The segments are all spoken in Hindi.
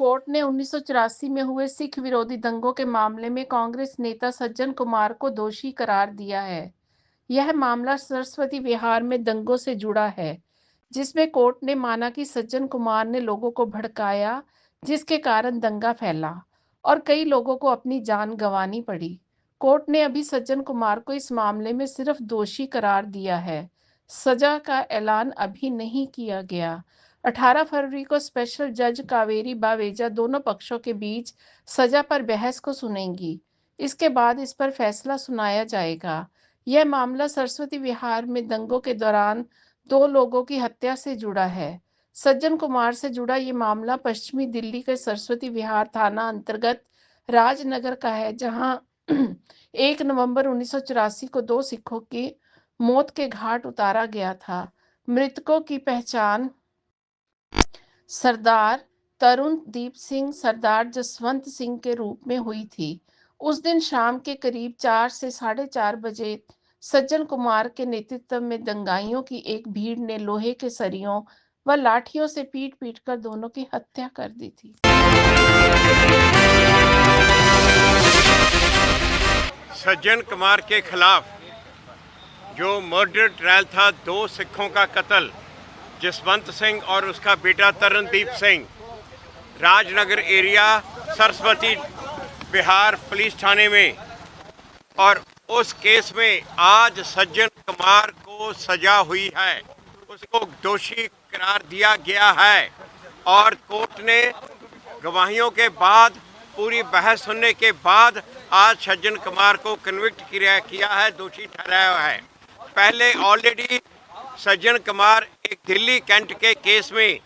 कोर्ट ने 1984 में हुए सिख विरोधी दंगों के मामले में कांग्रेस नेता सज्जन कुमार को दोषी करार दिया है। यह मामला सरस्वती विहार में दंगों से जुड़ा है, जिसमें कोर्ट ने माना कि सज्जन कुमार ने लोगों को भड़काया, जिसके कारण दंगा फैला और कई लोगों को अपनी जान गंवानी पड़ी। कोर्ट ने अभी सज्जन कुमार को इस मामले में सिर्फ दोषी करार दिया है। सजा का ऐलान अभी नहीं किया गया। 18 फरवरी को स्पेशल जज कावेरी बावेजा दोनों पक्षों के बीच सजा पर बहस को सुनेंगी। इसके बाद इस पर फैसला सुनाया जाएगा। यह मामला सरस्वती विहार में दंगों के दौरान 2 लोगों की हत्या से जुड़ा है। सज्जन कुमार से जुड़ा ये मामला पश्चिमी दिल्ली के सरस्वती विहार थाना अंतर्गत राजनगर का है, जहां 1 नवंबर 1984 को 2 सिखों की मौत के घाट उतारा गया था। मृतकों की पहचान सरदार तरुणदीप सिंह, सरदार जसवंत सिंह के रूप में हुई थी। उस दिन शाम के करीब 4 से 4:30 बजे सज्जन कुमार के नेतृत्व में दंगाइयों की एक भीड़ ने लोहे के सरियों व लाठियों से पीट-पीट कर दोनों की हत्या कर दी थी। सज्जन कुमार के खिलाफ जो मर्डर ट्रायल था, 2 सिखों का कत्ल, जसवंत सिंह और उसका बेटा तरुणदीप सिंह, राजनगर एरिया सरस्वती विहार पुलिस थाने में, और उस केस में आज सज्जन कुमार को सजा हुई है। उसको दोषी करार दिया गया है और कोर्ट ने गवाहियों के बाद, पूरी बहस सुनने के बाद आज सज्जन कुमार को कन्विक्ट किया है, दोषी ठहराया है। पहले ऑलरेडी सज्जन कुमार एक दिल्ली कैंट के केस में,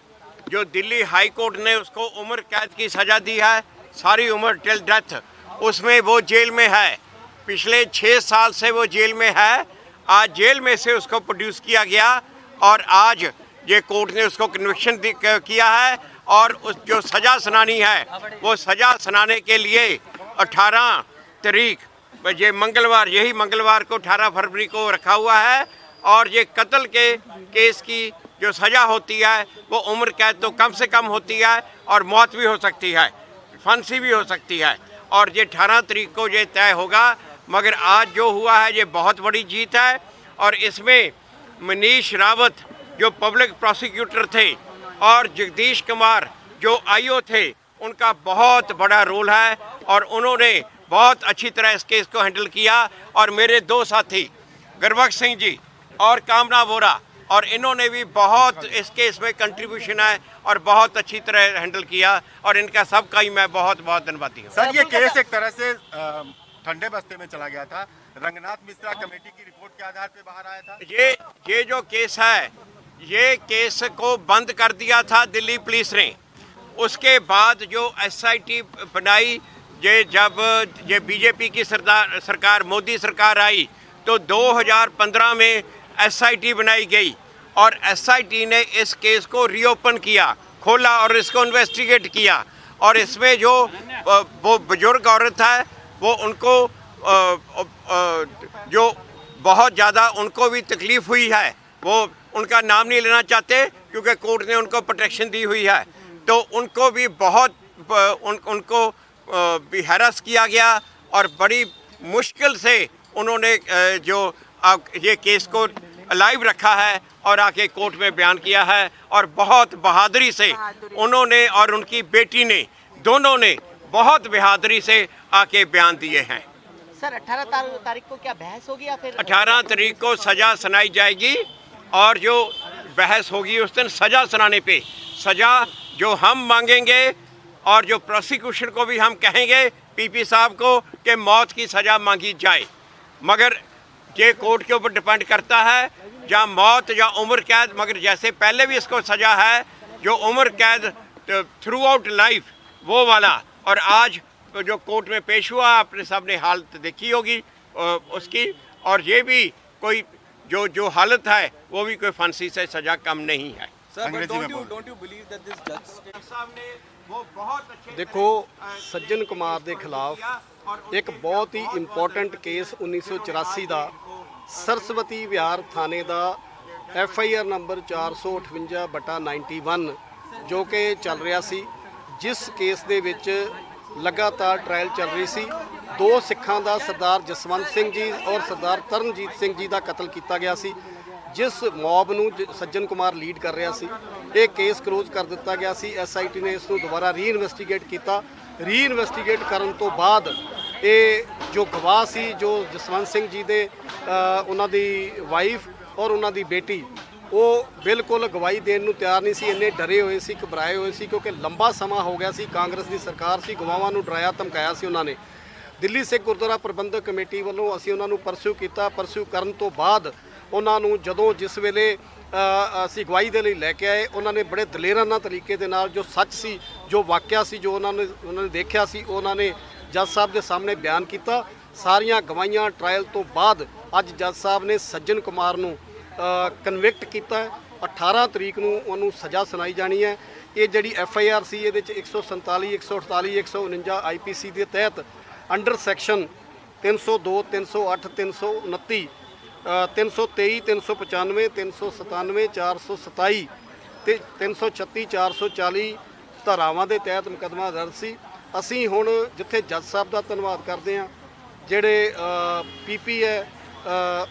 जो दिल्ली हाई कोर्ट ने उसको उम्र कैद की सज़ा दी है, सारी उम्र टिल डेथ, उसमें वो जेल में है। पिछले 6 साल से वो जेल में है। आज जेल में से उसको प्रोड्यूस किया गया और आज ये कोर्ट ने उसको कन्विक्शन किया है और उस जो सज़ा सुनानी है वो सज़ा सुनाने के लिए 18 तारीख, ये मंगलवार, यही मंगलवार को 18 फरवरी को रखा हुआ है। और ये कत्ल के केस की जो सज़ा होती है वो उम्र कैद तो कम से कम होती है और मौत भी हो सकती है, फांसी भी हो सकती है। और ये 18 तारीख को ये तय होगा। मगर आज जो हुआ है ये बहुत बड़ी जीत है और इसमें मनीष रावत जो पब्लिक प्रोसिक्यूटर थे और जगदीश कुमार जो आईओ थे, उनका बहुत बड़ा रोल है और उन्होंने बहुत अच्छी तरह इस केस को हैंडल किया। और मेरे 2 साथी गुरबख्श सिंह जी और कामना वोरा, और इन्होंने भी बहुत इस केस में कंट्रीब्यूशन है और बहुत अच्छी तरह हैंडल किया और इनका सबका ही मैं बहुत बहुत धन्यवादी हूँ। सर, ये केस एक तरह से ठंडे बस्ते में चला गया था। रंगनाथ मिश्रा कमेटी की रिपोर्ट के आधार पे बाहर आया था। ये जो केस है, ये केस को बंद कर दिया था दिल्ली पुलिस ने। उसके बाद जो SIT बनाई, ये जब ये बीजेपी की सरकार मोदी सरकार आई तो 2015 में SIT बनाई गई और SIT ने इस केस को रीओपन किया, खोला और इसको इन्वेस्टिगेट किया। और इसमें जो वो बुजुर्ग औरत है वो उनको जो बहुत ज़्यादा उनको भी तकलीफ़ हुई है, वो उनका नाम नहीं लेना चाहते क्योंकि कोर्ट ने उनको प्रोटेक्शन दी हुई है, तो उनको भी बहुत उनको भी हैरास किया गया और बड़ी मुश्किल से उन्होंने जो ये केस को लाइव रखा है और आके कोर्ट में बयान किया है। और बहुत बहादुरी से उन्होंने और उनकी बेटी ने, दोनों ने बहुत बहादुरी से आके बयान दिए हैं। सर, 18 तारीख को क्या बहस होगी या फिर 18 तारीख को सज़ा सुनाई जाएगी और जो बहस होगी उस दिन सज़ा सुनाने पे, सज़ा जो हम मांगेंगे और जो प्रोसिक्यूशन को भी हम कहेंगे PP साहब को कि मौत की सज़ा मांगी जाए। मगर ये कोर्ट के ऊपर डिपेंड करता है, या मौत या उम्र कैद। मगर जैसे पहले भी इसको सज़ा है जो उम्र कैद थ्रू आउट लाइफ, वो वाला। और आज जो कोर्ट में पेश हुआ, आपने सामने हालत देखी होगी उसकी, और ये भी कोई जो हालत है वो भी कोई फांसी से सज़ा कम नहीं है। देखो, सज्जन कुमार के खिलाफ एक बहुत ही इंपॉर्टेंट केस 1984 का सरस्वती विहार थाने का FIR नंबर 458/91 जो कि चल रहा सी, ਜਿਸ ਕੇਸ ਦੇ ਵਿੱਚ ਲਗਾਤਾਰ ਟ੍ਰਾਇਲ ਚੱਲ ਰਹੀ ਸੀ। ਦੋ ਸਿੱਖਾਂ ਦਾ ਸਰਦਾਰ ਜਸਵੰਤ ਸਿੰਘ ਜੀ ਔਰ ਸਰਦਾਰ ਤਰਨਜੀਤ ਸਿੰਘ ਜੀ ਦਾ ਕਤਲ ਕੀਤਾ ਗਿਆ ਸੀ। ਜਿਸ ਮੌਬ ਨੂੰ ਸੱਜਣ ਕੁਮਾਰ ਲੀਡ ਕਰ ਰਿਹਾ ਸੀ, ਇਹ ਕੇਸ ਕਲੋਜ਼ ਕਰ ਦਿੱਤਾ ਗਿਆ ਸੀ। SIT ਨੇ ਇਸ ਨੂੰ ਦੁਬਾਰਾ ਰੀਇਨਵੈਸਟੀਗੇਟ ਕੀਤਾ। ਰੀਇਨਵੈਸਟੀਗੇਟ ਕਰਨ ਤੋਂ ਬਾਅਦ ਇਹ ਜੋ ਗਵਾਹ ਸੀ, ਜੋ ਜਸਵੰਤ ਸਿੰਘ ਜੀ ਦੇ ਉਹਨਾਂ ਦੀ ਵਾਈਫ ਔਰ ਉਹਨਾਂ ਦੀ ਬੇਟੀ, ਉਹ ਬਿਲਕੁਲ ਗਵਾਹੀ ਦੇਣ ਨੂੰ ਤਿਆਰ ਨਹੀਂ ਸੀ। ਇੰਨੇ ਡਰੇ ਹੋਏ ਸੀ, ਘਬਰਾਏ ਹੋਏ ਸੀ, ਕਿਉਂਕਿ ਲੰਬਾ ਸਮਾਂ ਹੋ ਗਿਆ ਸੀ ਕਾਂਗਰਸ ਦੀ ਸਰਕਾਰ ਸੀ, ਗਵਾਹਾਂ ਨੂੰ ਡਰਾਇਆ ਧਮਕਾਇਆ ਸੀ ਉਹਨਾਂ ਨੇ। ਦਿੱਲੀ ਸਿੱਖ ਗੁਰਦੁਆਰਾ ਪ੍ਰਬੰਧਕ ਕਮੇਟੀ ਵੱਲੋਂ ਅਸੀਂ ਉਹਨਾਂ ਨੂੰ ਪਰਸਿਊ ਕੀਤਾ। ਪਰਸਿਊ ਕਰਨ ਤੋਂ ਬਾਅਦ ਉਹਨਾਂ ਨੂੰ ਜਦੋਂ ਜਿਸ ਵੇਲੇ ਅਸੀਂ ਗਵਾਹੀ ਦੇ ਲਈ ਲੈ ਕੇ ਆਏ, ਉਹਨਾਂ ਨੇ ਬੜੇ ਦਲੇਰਾਨਾ ਤਰੀਕੇ ਦੇ ਨਾਲ ਜੋ ਸੱਚ ਸੀ, ਜੋ ਵਾਕਿਆ ਸੀ, ਜੋ ਉਹਨਾਂ ਨੇ ਦੇਖਿਆ ਸੀ, ਉਹਨਾਂ ਨੇ ਜੱਜ ਸਾਹਿਬ ਦੇ ਸਾਹਮਣੇ ਬਿਆਨ ਕੀਤਾ। ਸਾਰੀਆਂ ਗਵਾਹੀਆਂ ਟਰਾਇਲ ਤੋਂ ਬਾਅਦ ਅੱਜ ਜੱਜ ਸਾਹਿਬ ਨੇ ਸੱਜਣ ਕੁਮਾਰ ਨੂੰ ਕਨਵਿਕਟ ਕੀਤਾ ਹੈ। 18 ਤਰੀਕ ਨੂੰ ਉਹਨੂੰ ਸਜ਼ਾ ਸੁਣਾਈ ਜਾਣੀ ਹੈ। ਇਹ ਜਿਹੜੀ FIR ਸੀ, ਇਹਦੇ 'ਚ 147, 148, 149 IPC ਦੇ ਤਹਿਤ ਅੰਡਰ ਸੈਕਸ਼ਨ 302, 308, 329, 323, 395, 397, 427 ਤੇ 336, 440 ਧਾਰਾਵਾਂ ਦੇ ਤਹਿਤ ਮੁਕੱਦਮਾ ਦਰਜ ਸੀ। ਅਸੀਂ ਹੁਣ ਜਿੱਥੇ ਜੱਜ ਸਾਹਿਬ ਦਾ ਧੰਨਵਾਦ ਕਰਦੇ ਹਾਂ, ਜਿਹੜੇ PP ਹੈ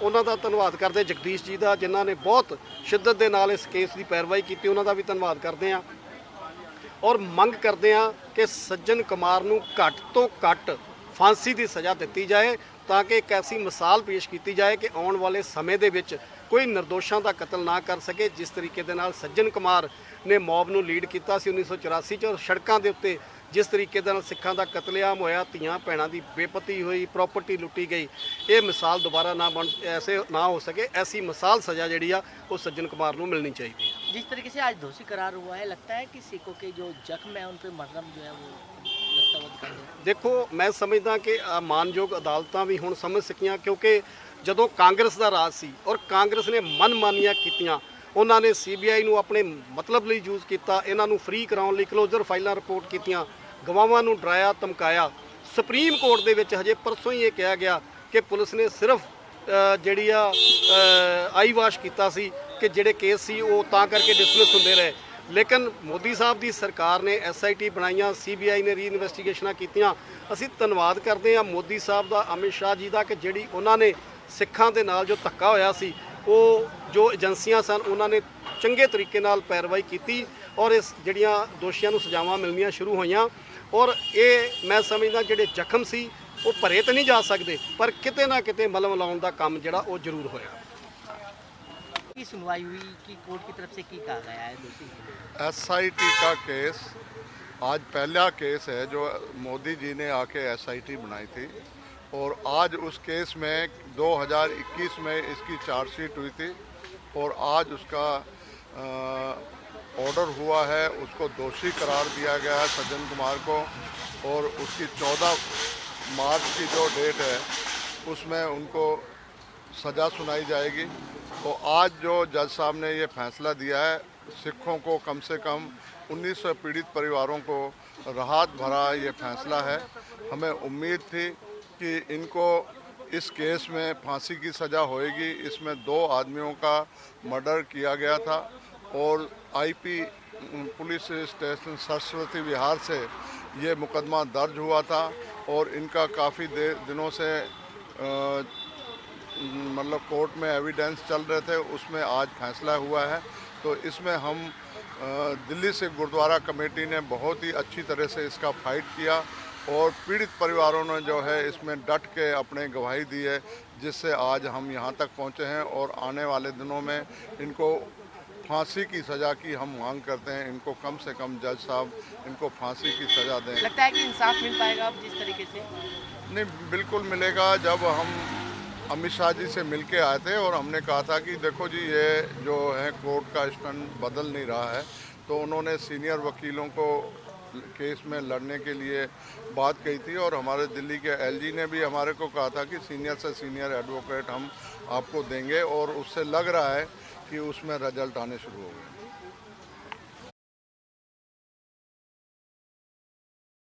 ਉਹਨਾਂ ਦਾ ਧੰਨਵਾਦ ਕਰਦੇ, ਜਗਦੀਸ਼ ਜੀ ਦਾ, ਜਿਨ੍ਹਾਂ ਨੇ ਬਹੁਤ ਸ਼ਿੱਦਤ ਦੇ ਨਾਲ ਇਸ ਕੇਸ ਦੀ ਪੈਰਵਾਈ ਕੀਤੀ, ਉਹਨਾਂ ਦਾ ਵੀ ਧੰਨਵਾਦ ਕਰਦੇ ਹਾਂ। ਔਰ ਮੰਗ ਕਰਦੇ ਹਾਂ ਕਿ ਸੱਜਣ ਕੁਮਾਰ ਨੂੰ ਘੱਟ ਤੋਂ ਘੱਟ ਫਾਂਸੀ ਦੀ ਸਜ਼ਾ ਦਿੱਤੀ ਜਾਏ, ਤਾਂ ਕਿ ਇੱਕ ਐਸੀ ਮਿਸਾਲ ਪੇਸ਼ ਕੀਤੀ ਜਾਏ ਕਿ ਆਉਣ ਵਾਲੇ ਸਮੇਂ ਦੇ ਵਿੱਚ ਕੋਈ ਨਿਰਦੋਸ਼ਾਂ ਦਾ ਕਤਲ ਨਾ ਕਰ ਸਕੇ। ਜਿਸ ਤਰੀਕੇ ਦੇ ਨਾਲ ਸੱਜਣ ਕੁਮਾਰ ਨੇ ਮੌਬ ਨੂੰ ਲੀਡ ਕੀਤਾ ਸੀ 1984 'ਚ, ਔਰ ਸੜਕਾਂ ਦੇ ਉੱਤੇ ਜਿਸ ਤਰੀਕੇ ਦੇ ਨਾਲ ਸਿੱਖਾਂ ਦਾ ਕਤਲੇਆਮ ਹੋਇਆ, ਧੀਆਂ ਭੈਣਾਂ ਦੀ ਬੇਪਤੀ ਹੋਈ, ਪ੍ਰਾਪਰਟੀ ਲੁੱਟੀ ਗਈ, ਇਹ ਮਿਸਾਲ ਦੁਬਾਰਾ ऐसे ना हो सके। ऐसी मिसाल सज़ा जी वो सज्जन कुमार को मिलनी चाहिए। जिस तरीके से आज दोषी करार हुआ है, लगता है कि सिखों के जो जख्म है उन पर मरहम जो है वो लगता हुआ दिखाई दे। देखो, मैं समझदा कि मानयोग अदालतां भी हुण समझ सकियां, क्योंकि जदों कांग्रेस का राज सी और कांग्रेस ने मनमानियां कीतियां, उन्होंने CBI ਨੂੰ ਆਪਣੇ ਮਤਲਬ ਲਈ ਯੂਜ਼ ਕੀਤਾ, ਇਹਨਾਂ ਨੂੰ ਫ੍ਰੀ ਕਰਾਉਣ ਲਈ ਕਲੋਜ਼ਰ ਫਾਈਲਾਂ ਰਿਪੋਰਟ ਕੀਤੀਆਂ, ਗਵਾਹਾਂ ਨੂੰ ਡਰਾਇਆ ਧਮਕਾਇਆ। ਸੁਪਰੀਮ ਕੋਰਟ ਦੇ ਵਿੱਚ ਹਜੇ ਪਰਸੋਂ ਹੀ ਇਹ ਕਿਹਾ ਗਿਆ ਕਿ ਪੁਲਿਸ ਨੇ ਸਿਰਫ ਜਿਹੜੀ ਆ ਆਈ ਵਾਸ਼ ਕੀਤਾ ਸੀ ਕਿ ਜਿਹੜੇ ਕੇਸ ਸੀ ਉਹ ਤਾਂ ਕਰਕੇ ਡਿਸਮਿਸ ਹੁੰਦੇ ਰਹੇ। ਲੇਕਿਨ ਮੋਦੀ ਸਾਹਿਬ ਦੀ ਸਰਕਾਰ ਨੇ SIT ਬਣਾਈਆਂ, CBI ਨੇ ਰੀਇਨਵੈਸਟੀਗੇਸ਼ਨਾਂ ਕੀਤੀਆਂ। ਅਸੀਂ ਧੰਨਵਾਦ ਕਰਦੇ ਹਾਂ ਮੋਦੀ ਸਾਹਿਬ ਦਾ, ਅਮਿਤ ਸ਼ਾਹ ਜੀ ਦਾ, ਕਿ ਜਿਹੜੀ ਉਹਨਾਂ ਨੇ ਸਿੱਖਾਂ ਦੇ ਨਾਲ ਜੋ ਧੱਕਾ ਹੋਇਆ ਸੀ, ਉਹ ਜੋ ਏਜੰਸੀਆਂ ਸਨ ਉਹਨਾਂ ਨੇ ਚੰਗੇ ਤਰੀਕੇ ਨਾਲ ਪੈਰਵਾਈ ਕੀਤੀ ਔਰ ਇਸ ਜਿਹੜੀਆਂ ਦੋਸ਼ੀਆਂ ਨੂੰ ਸਜ਼ਾਵਾਂ ਮਿਲਣੀਆਂ ਸ਼ੁਰੂ ਹੋਈਆਂ। ਔਰ ਇਹ ਮੈਂ ਸਮਝਦਾ ਜਿਹੜੇ ਜ਼ਖਮ ਸੀ ਉਹ ਭਰੇ ਤਾਂ ਨਹੀਂ ਜਾ ਸਕਦੇ, ਪਰ ਕਿਤੇ ਨਾ ਕਿਤੇ ਮਲਮ ਲਾਉਣ ਦਾ ਕੰਮ ਜਿਹੜਾ ਉਹ ਜ਼ਰੂਰ ਹੋਇਆ। की सुनवाई हुई कि कोर्ट की तरफ से की कहा गया है दोषी के लिए? SIT का केस आज पहला केस है जो मोदी जी ने आके SIT बनाई थी, और आज उस केस में 2021 में इसकी चार्जशीट हुई थी और आज उसका ऑर्डर हुआ है, उसको दोषी करार दिया गया है सज्जन कुमार को, और उसकी 14 मार्च की जो डेट है उसमें उनको सज़ा सुनाई जाएगी। तो आज जो जज साहब ने ये फैसला दिया है, सिखों को कम से कम 1900 पीड़ित परिवारों को राहत भरा ये फैसला है। हमें उम्मीद थी कि इनको इस केस में फांसी की सज़ा होएगी। इसमें 2 आदमियों का मर्डर किया गया था और IP police station Saraswati Vihar से ये मुकदमा दर्ज हुआ था और इनका काफ़ी दिनों से मतलब कोर्ट में एविडेंस चल रहे थे, उसमें आज फैसला हुआ है। तो इसमें हम दिल्ली से गुरुद्वारा कमेटी ने बहुत ही अच्छी तरह से इसका फाइट किया और पीड़ित परिवारों ने जो है इसमें डट के अपने गवाही दी है, जिससे आज हम यहाँ तक पहुँचे हैं। और आने वाले दिनों में इनको फांसी की सज़ा की हम मांग करते हैं। इनको कम से कम जज साहब इनको फांसी की सज़ा दें। लगता है कि इंसाफ मिल पाएगा अब जिस तरीके से? नहीं, बिल्कुल मिलेगा। जब हम अमित शाह जी से मिल के आए थे और हमने कहा था कि देखो जी ये जो है कोर्ट का स्टैंड बदल नहीं रहा है, तो उन्होंने सीनियर वकीलों को केस में लड़ने के लिए बात कही थी और हमारे दिल्ली के LG ने भी हमारे को कहा था कि सीनियर से सीनियर एडवोकेट हम आपको देंगे, और उससे लग रहा है कि उसमें रिजल्ट आने शुरू हो गए।